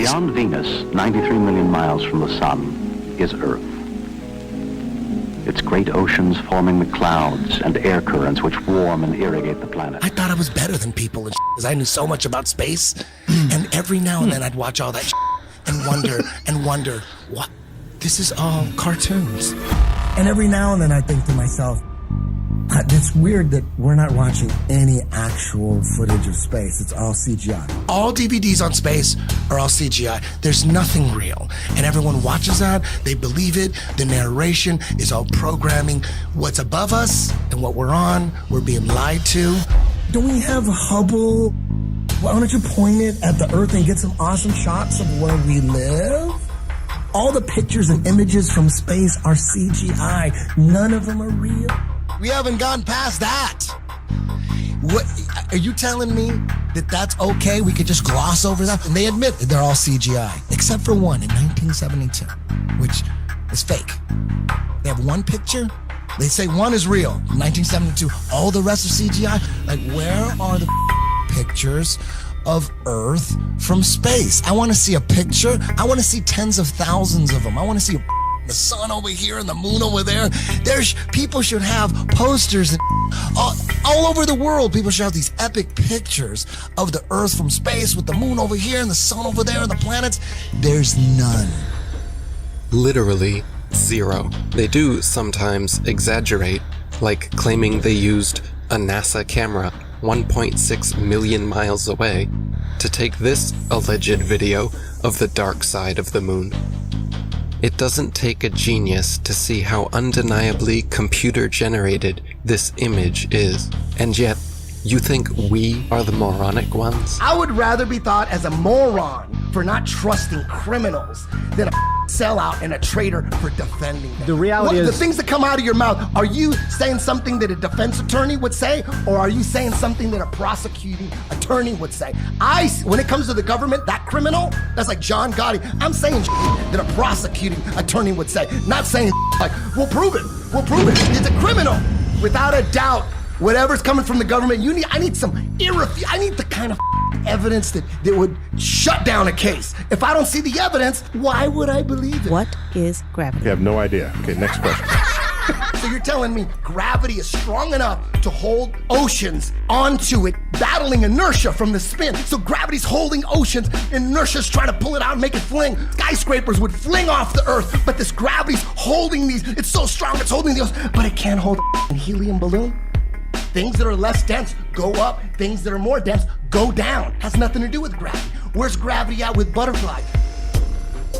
Beyond Venus, 93 million miles from the sun, is Earth. Its great oceans forming the clouds and air currents which warm and irrigate the planet. I thought I was better than people because I knew so much about space. And every now and then I'd watch all that and wonder, what? This is all cartoons. And every now and then I think to myself, it's weird that we're not watching any actual footage of space. It's all CGI. All DVDs on space are all CGI. There's nothing real. And everyone watches that. They believe it. The narration is all programming. What's above us and what we're on, we're being lied to. Don't we have Hubble? Why don't you point it at the Earth and get some awesome shots of where we live? All the pictures and images from space are CGI. None of them are real. We haven't gone past that. What are you telling me that that's okay? We could just gloss over that? And they admit that they're all CGI, except for one in 1972, which is fake. They have one picture. They say one is real, 1972. All the rest are CGI. Like, where are the pictures of Earth from space? I want to see a picture. I want to see tens of thousands of them. I want to see the sun over here and the moon over there. People should have posters and all over the world. People should have these epic pictures of the Earth from space with the moon over here and the sun over there and the planets. There's none. Literally zero. They do sometimes exaggerate, like claiming they used a NASA camera 1.6 million miles away to take this alleged video of the dark side of the moon. It doesn't take a genius to see how undeniably computer-generated this image is. And yet, you think we are the moronic ones? I would rather be thought as a moron for not trusting criminals than a sellout and a traitor for defending them. The reality is... The things that come out of your mouth, are you saying something that a defense attorney would say, or are you saying something that a prosecuting attorney would say? When it comes to the government, that criminal, that's like John Gotti, I'm saying that a prosecuting attorney would say, not saying like, we'll prove it, it's a criminal. Without a doubt, whatever's coming from the government, I need the kind of evidence that would shut down a case. If I don't see the evidence, why would I believe it? What is gravity? You have no idea. Okay, next question. So you're telling me gravity is strong enough to hold oceans onto it, battling inertia from the spin. So gravity's holding oceans, inertia's trying to pull it out and make it fling. Skyscrapers would fling off the Earth, but this gravity's holding these. It's so strong, it's holding the ocean, but it can't hold a helium balloon. Things that are less dense go up, things that are more dense go down. Has nothing to do with gravity. Where's gravity at with butterflies?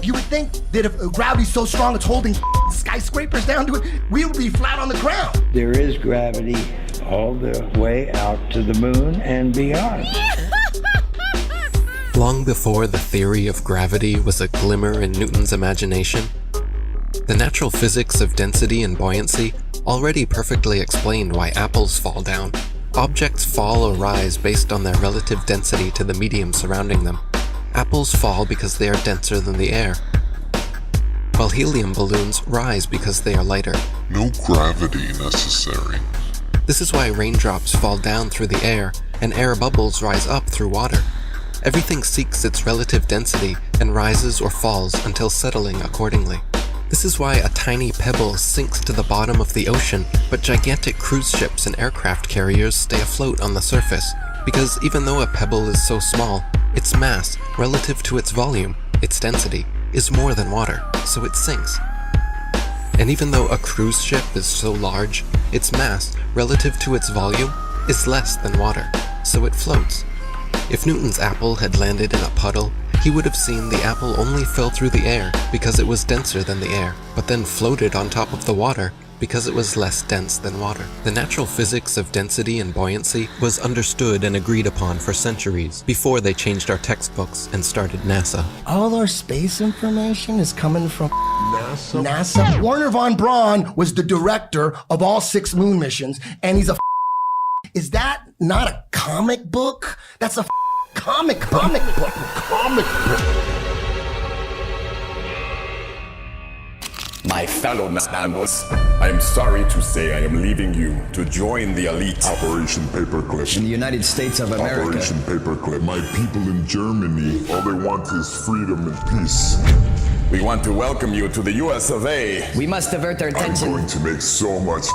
You would think that if gravity's so strong it's holding skyscrapers down to it, we would be flat on the ground. There is gravity all the way out to the moon and beyond. Long before the theory of gravity was a glimmer in Newton's imagination, the natural physics of density and buoyancy already perfectly explained why apples fall down. Objects fall or rise based on their relative density to the medium surrounding them. Apples fall because they are denser than the air, while helium balloons rise because they are lighter. No gravity necessary. This is why raindrops fall down through the air and air bubbles rise up through water. Everything seeks its relative density and rises or falls until settling accordingly. This is why a tiny pebble sinks to the bottom of the ocean, but gigantic cruise ships and aircraft carriers stay afloat on the surface, because even though a pebble is so small, its mass, relative to its volume, its density, is more than water, so it sinks. And even though a cruise ship is so large, its mass, relative to its volume, is less than water, so it floats. If Newton's apple had landed in a puddle, he would have seen the apple only fell through the air because it was denser than the air, but then floated on top of the water because it was less dense than water. The natural physics of density and buoyancy was understood and agreed upon for centuries before they changed our textbooks and started NASA. All our space information is coming from NASA. Wernher von Braun was the director of all 6 moon missions, and he's a Is that not a comic book? That's a comic book. My my fellow Nastanos. I am sorry to say I am leaving you to join the elite. Operation Paperclip. In the United States of America. Operation Paperclip. My people in Germany, all they want is freedom and peace. We want to welcome you to the US of A. We must divert our I'm attention. going to make so much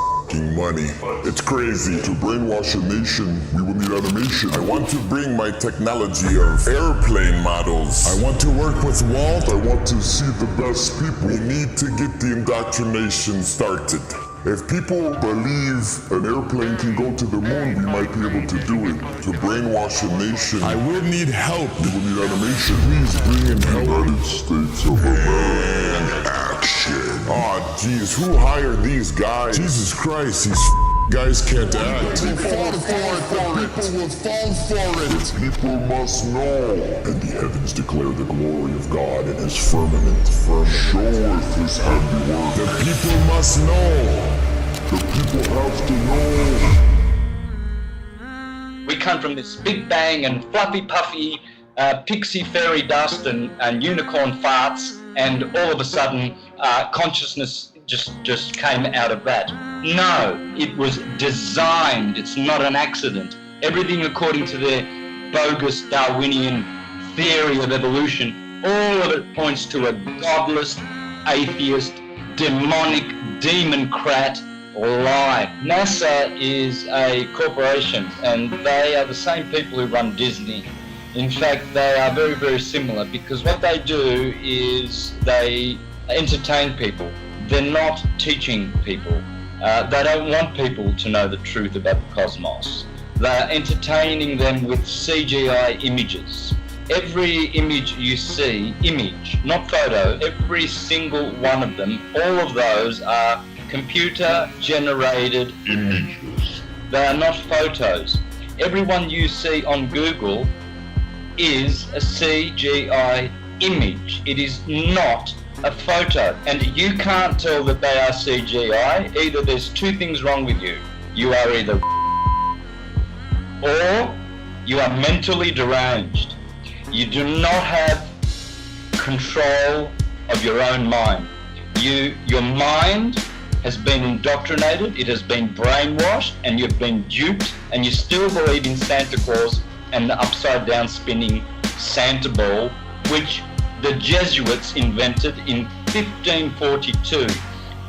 money. It's crazy. To brainwash a nation, we will need animation. I want to bring my technology of airplane models. I want to work with Walt. I want to see the best people. We need to get the indoctrination started. If people believe an airplane can go to the moon, we might be able to do it. To brainwash a nation, I will need help. We will need animation. Please bring in help. United States of America. Action. Oh, geez, who hired these guys? Jesus Christ, these guys can't act. They fall for it. People will fall for it. People must know. And the heavens declare the glory of God in his firmament. Showeth his handiwork. The people must know. The people have to know. We come from this big bang and fluffy puffy pixie fairy dust and unicorn farts, and all of a sudden consciousness just came out of that. No, it was designed. It's not an accident. Everything according to their bogus Darwinian theory of evolution, all of it points to a godless, atheist, demonic, demon-crat lie. NASA is a corporation, and they are the same people who run Disney. In fact, they are very, very similar, because what they do is they entertain people. They're not teaching people. They don't want people to know the truth about the cosmos. They're entertaining them with CGI images. Every image you see, image, not photo, every single one of them, all of those are computer-generated images. They are not photos. Everyone you see on Google is a CGI image. It is not a photo, and you can't tell that they are CGI. Either there's two things wrong with you. You are either or you are mentally deranged. You do not have control of your own mind. Your mind has been indoctrinated, it has been brainwashed, and you've been duped, and you still believe in Santa Claus and the upside down spinning Santa ball, which the Jesuits invented in 1542.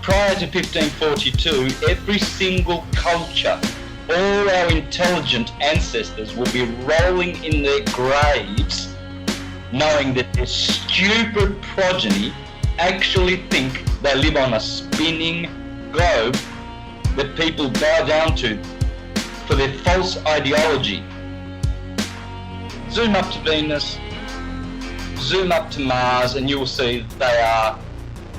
Prior to 1542, every single culture, all our intelligent ancestors will be rolling in their graves knowing that their stupid progeny actually think they live on a spinning globe that people bow down to for their false ideology. Zoom up to Venus, zoom up to Mars, and you will see they are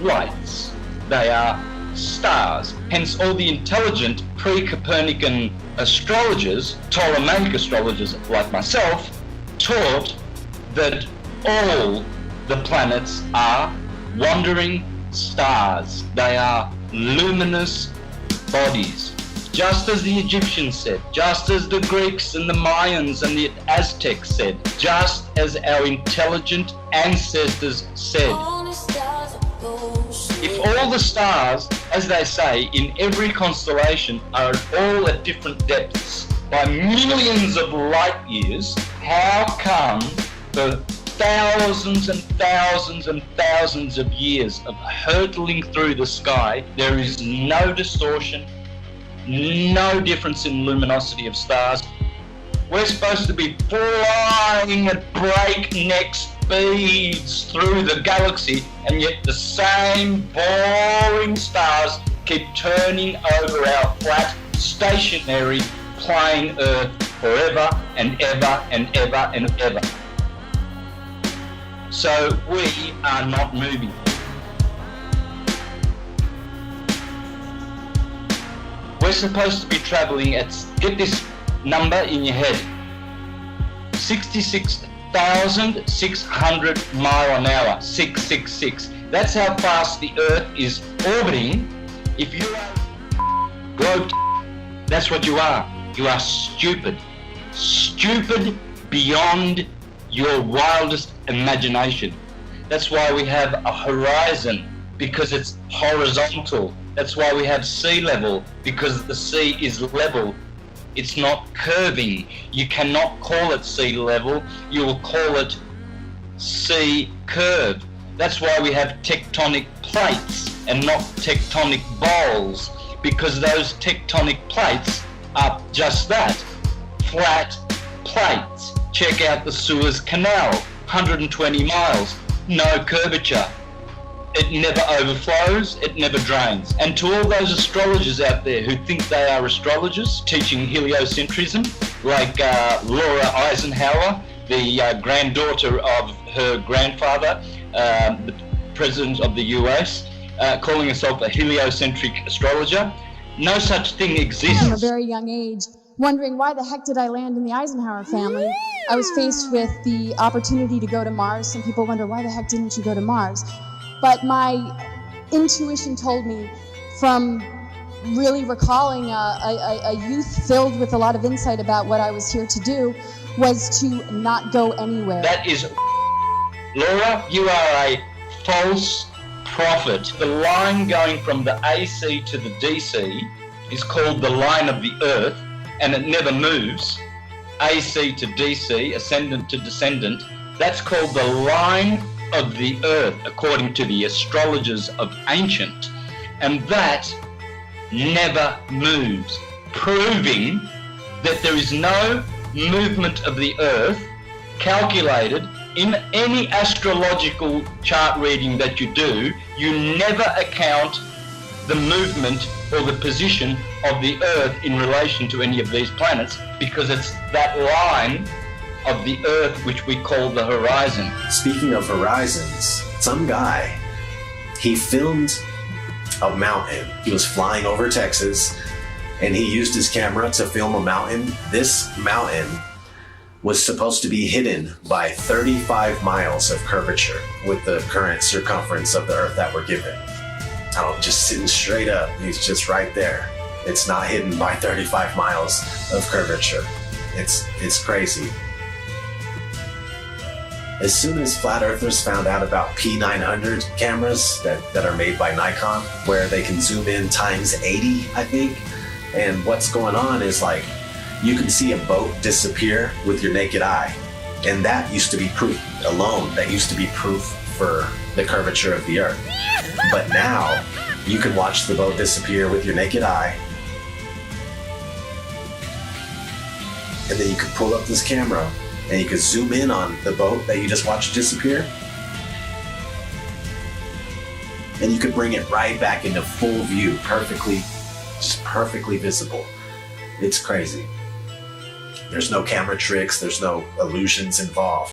lights. They are stars. Hence all the intelligent pre-Copernican astrologers, Ptolemaic astrologers like myself, taught that all the planets are wandering stars. They are luminous bodies. Just as the Egyptians said, just as the Greeks and the Mayans and the Aztecs said, just as our intelligent ancestors said. If all the stars, as they say, in every constellation are all at different depths by millions of light years, how come the thousands and thousands and thousands of years of hurtling through the sky, there is no distortion, no difference in luminosity of stars? We're supposed to be flying at breakneck speeds through the galaxy, and yet the same boring stars keep turning over our flat, stationary, plain Earth forever and ever and ever and ever. So we are not moving. We're supposed to be traveling at, get this number in your head, 66,600 mile an hour, 666. That's how fast the Earth is orbiting. If you are globe, that's what you are. You are stupid. Stupid beyond your wildest imagination. That's why we have a horizon because it's horizontal. That's why we have sea level, because the sea is level. It's not curving. You cannot call it sea level. You will call it sea curve. That's why we have tectonic plates and not tectonic bowls, because those tectonic plates are just that, flat plates. Check out the Suez Canal, 120 miles, no curvature. It never overflows, it never drains. And to all those astrologers out there who think they are astrologers teaching heliocentrism, like Laura Eisenhower, the granddaughter of her grandfather, the president of the US, calling herself a heliocentric astrologer, no such thing exists. From a very young age, wondering why the heck did I land in the Eisenhower family? I was faced with the opportunity to go to Mars. Some people wonder, why the heck didn't you go to Mars? But my intuition told me, from really recalling a youth filled with a lot of insight about what I was here to do, was to not go anywhere. That is, Laura, you are a false prophet. The line going from the AC to the DC is called the line of the Earth, and it never moves. AC to DC, ascendant to descendant, that's called the line of the Earth, according to the astrologers of ancient, and that never moves, proving that there is no movement of the Earth calculated in any astrological chart reading that you do. You never account the movement or the position of the Earth in relation to any of these planets, because it's that line of the Earth which we call the horizon. Speaking of horizons, some guy, he filmed a mountain. He was flying over Texas and he used his camera to film a mountain. This mountain was supposed to be hidden by 35 miles of curvature with the current circumference of the Earth that we're given. Just sitting straight up, he's just right there. It's not hidden by 35 miles of curvature. It's crazy. As soon as flat earthers found out about P900 cameras that are made by Nikon, where they can zoom in times 80, I think, and what's going on is, like, you can see a boat disappear with your naked eye, and that used to be proof alone. That used to be proof for the curvature of the Earth. But now you can watch the boat disappear with your naked eye, and then you can pull up this camera and you can zoom in on the boat that you just watched disappear, and you could bring it right back into full view, just perfectly visible. It's crazy. There's no camera tricks, there's no illusions involved.